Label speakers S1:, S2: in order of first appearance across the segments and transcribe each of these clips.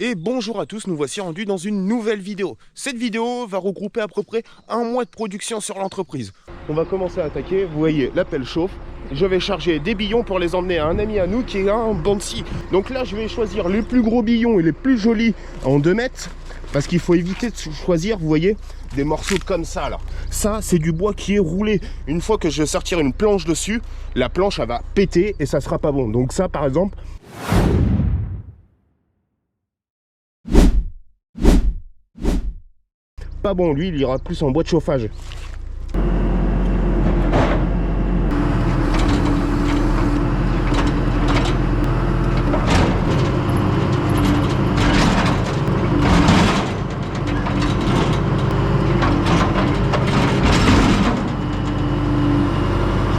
S1: Et bonjour à tous, nous voici rendus dans une nouvelle vidéo. Cette vidéo va regrouper à peu près un mois de production sur l'entreprise. On va commencer à attaquer, vous voyez, la pelle chauffe. Je vais charger des billons pour les emmener à un ami à nous qui est un Banksy. Donc là, je vais choisir les plus gros billons et les plus jolis en 2 mètres. Parce qu'il faut éviter de choisir, vous voyez, des morceaux comme ça là. Ça, c'est du bois qui est roulé. Une fois que je vais sortir une planche dessus, la planche, elle va péter et ça sera pas bon. Donc ça, par exemple... pas bon, lui il ira plus en bois de chauffage. Je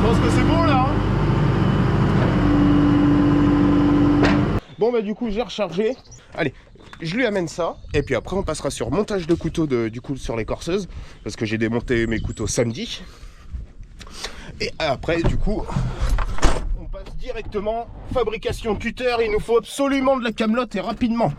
S1: pense que c'est bon là hein. Bon bah du coup j'ai rechargé. Allez, je lui amène ça, et puis après on passera sur montage de couteaux du coup sur les corseuses, parce que j'ai démonté mes couteaux samedi. Et après du coup, on passe directement fabrication cutter, il nous faut absolument de la camelote et rapidement.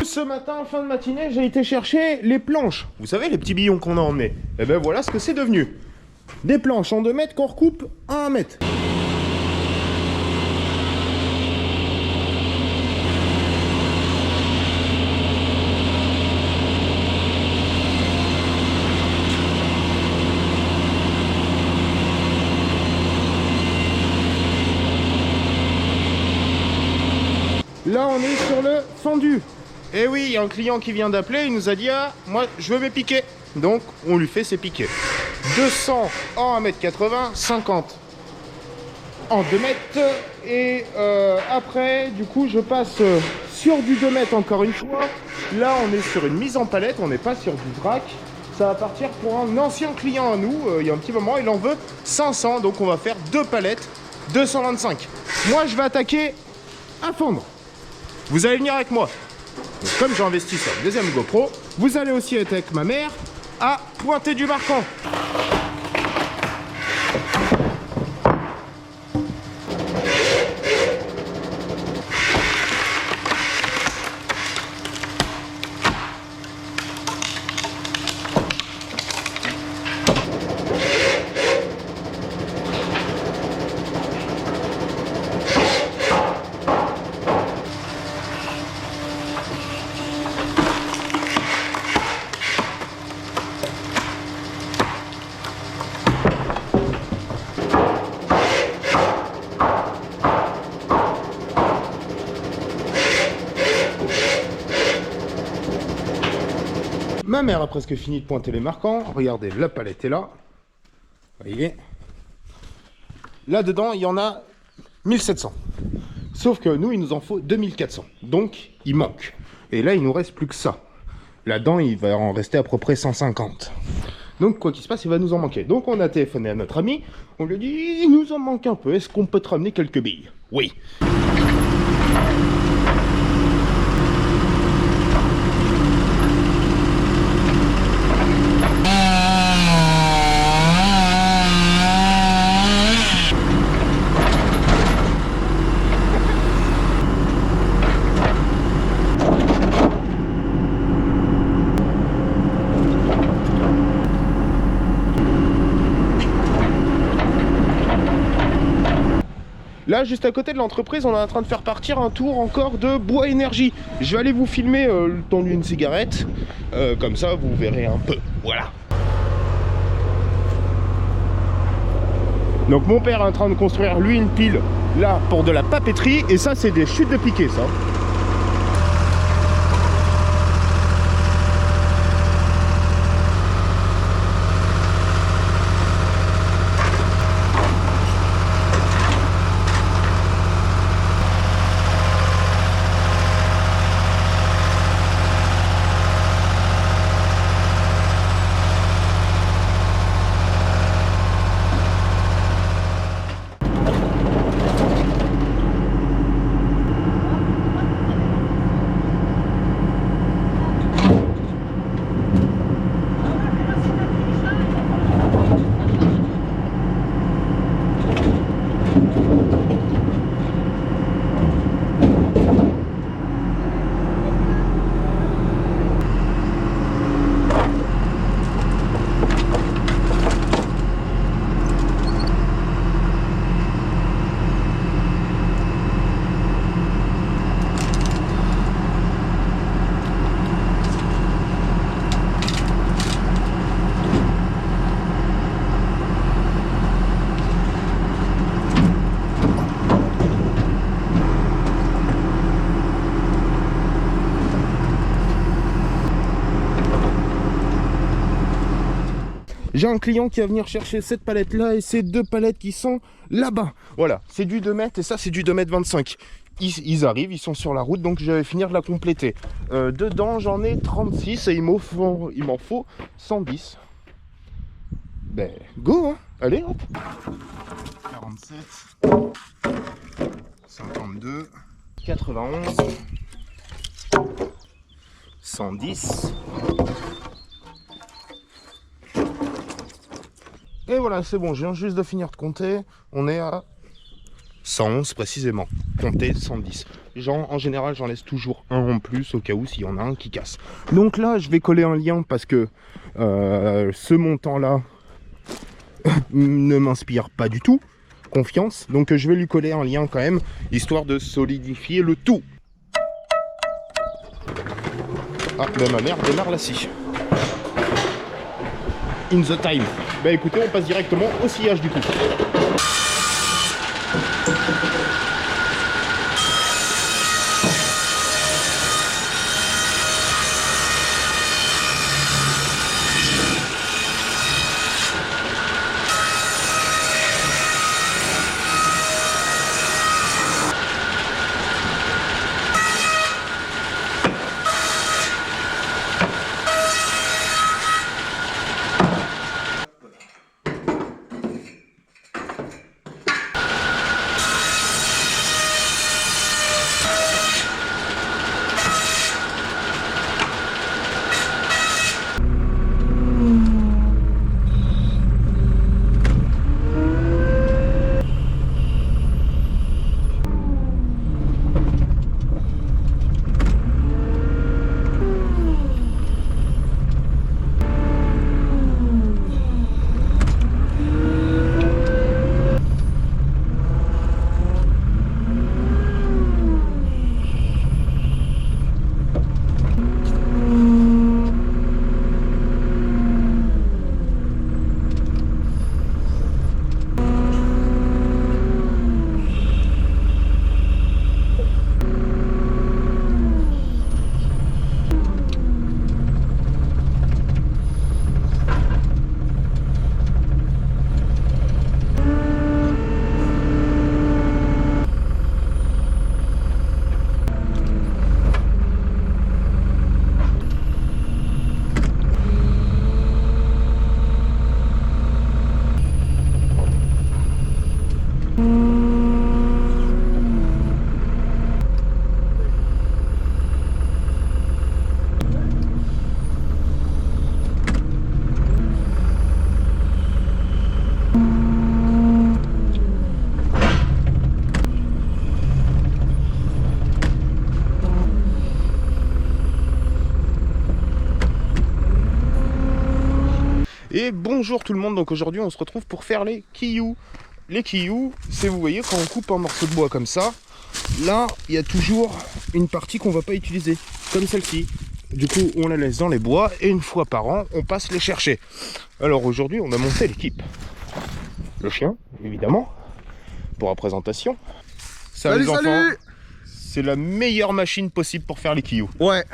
S1: Ce matin, en fin de matinée, j'ai été chercher les planches. Vous savez, les petits billons qu'on a emmenés. Et ben voilà ce que c'est devenu. Des planches en 2 mètres qu'on recoupe à 1 mètre. Là, on est sur le fendu. Et oui, il y a un client qui vient d'appeler, il nous a dit « Ah, moi, je veux mes piquets ». Donc, on lui fait ses piquets. 200 en 1m80, 50 en 2 mètres. Et après, du coup, je passe sur du 2 mètres encore une fois. Là, on est sur une mise en palette, on n'est pas sur du vrac. Ça va partir pour un ancien client à nous. Il y a un petit moment, il en veut 500. Donc, on va faire 2 palettes, 225. Moi, je vais attaquer à fondre. Vous allez venir avec moi. Donc, comme j'ai investi sur le deuxième GoPro, vous allez aussi être avec ma mère à pointer du marquant. Ma mère a presque fini de pointer les marquants. Regardez, la palette est là. Vous voyez. Là-dedans, il y en a 1700. Sauf que nous, il nous en faut 2400. Donc, il manque. Et là, il nous reste plus que ça. Là-dedans, il va en rester à peu près 150. Donc, quoi qu'il se passe, il va nous en manquer. Donc, on a téléphoné à notre ami. On lui a dit, il nous en manque un peu. Est-ce qu'on peut te ramener quelques billes? Oui. Là, juste à côté de l'entreprise, on est en train de faire partir un tour encore de Bois Énergie. Je vais aller vous filmer le temps d'une cigarette. Comme ça, vous verrez un peu. Voilà. Donc mon père est en train de construire, lui, une pile, là, pour de la papeterie. Et ça, c'est des chutes de piquet, ça. J'ai un client qui va venir chercher cette palette là et ces deux palettes qui sont là-bas. Voilà, c'est du 2 mètres et ça c'est du 2 mètres 25. Ils arrivent, ils sont sur la route, donc je vais finir de la compléter. Dedans j'en ai 36 et il m'en faut 110. Ben go hein. Allez hop. 47 52 91 110. Et voilà, c'est bon, je viens juste de finir de compter. On est à 111 précisément. Compter 110. En général, j'en laisse toujours un en plus au cas où s'il y en a un qui casse. Donc là, je vais coller un lien parce que ce montant-là ne m'inspire pas du tout confiance. Donc je vais lui coller un lien quand même, histoire de solidifier le tout. Ah, ben ma mère démarre la scie. In the time. Bah écoutez, on passe directement au sillage du coup. Et bonjour tout le monde, donc aujourd'hui on se retrouve pour faire les quilloux. Les quilloux, c'est, vous voyez, quand on coupe un morceau de bois comme ça, là il y a toujours une partie qu'on va pas utiliser, comme celle-ci. Du coup on la laisse dans les bois et une fois par an on passe les chercher. Alors aujourd'hui on a monté l'équipe. Le chien, évidemment, pour la présentation. Ça,
S2: salut,
S1: les enfants,
S2: salut.
S1: C'est la meilleure machine possible pour faire les quilloux.
S2: Ouais,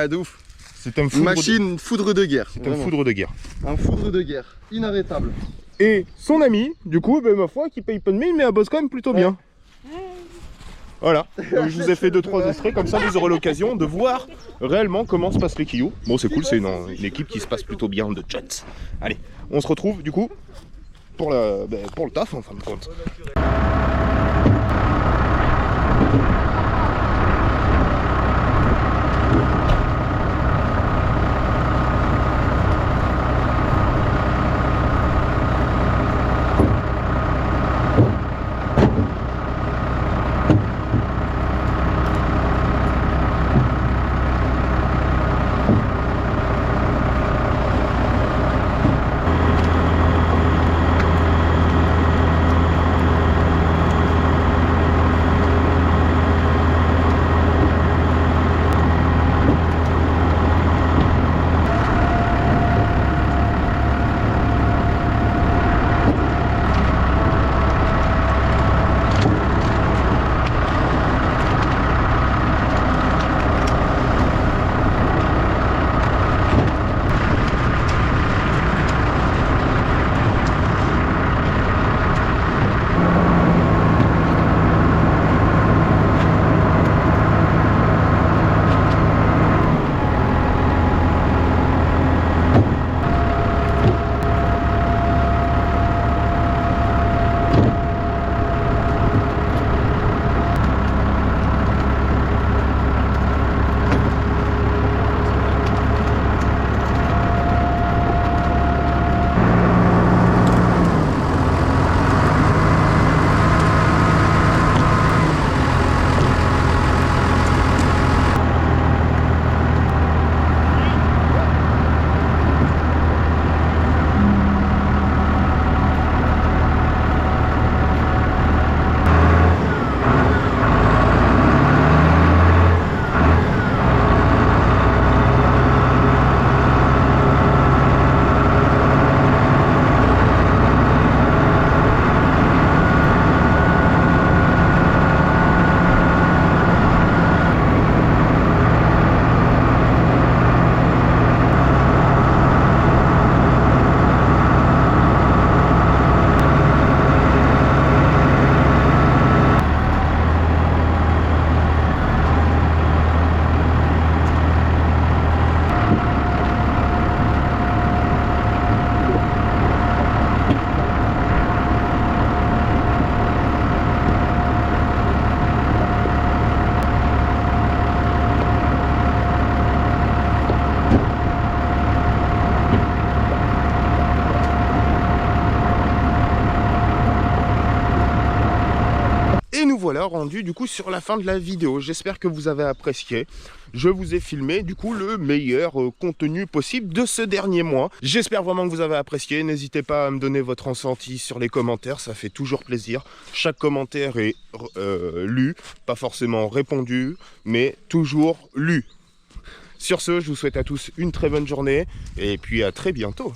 S2: de ouf.
S1: C'est un foudre
S2: Une foudre de guerre.
S1: C'est un foudre de guerre.
S2: Un foudre de guerre, inarrêtable.
S1: Et son ami, du coup, ben, ma foi, qui paye pas de mine, mais elle bosse quand même plutôt bien. Voilà, donc je vous ai fait 2-3 extraits, comme ça vous aurez l'occasion de voir réellement comment se passent les quilloux. Bon, c'est cool, c'est une équipe qui se passe plutôt bien de Jets. Allez, on se retrouve du coup pour le taf en fin de compte. Et nous voilà rendus du coup sur la fin de la vidéo. J'espère que vous avez apprécié. Je vous ai filmé du coup le meilleur contenu possible de ce dernier mois. J'espère vraiment que vous avez apprécié. N'hésitez pas à me donner votre ressenti sur les commentaires, ça fait toujours plaisir. Chaque commentaire est lu, pas forcément répondu, mais toujours lu. Sur ce, je vous souhaite à tous une très bonne journée et puis à très bientôt.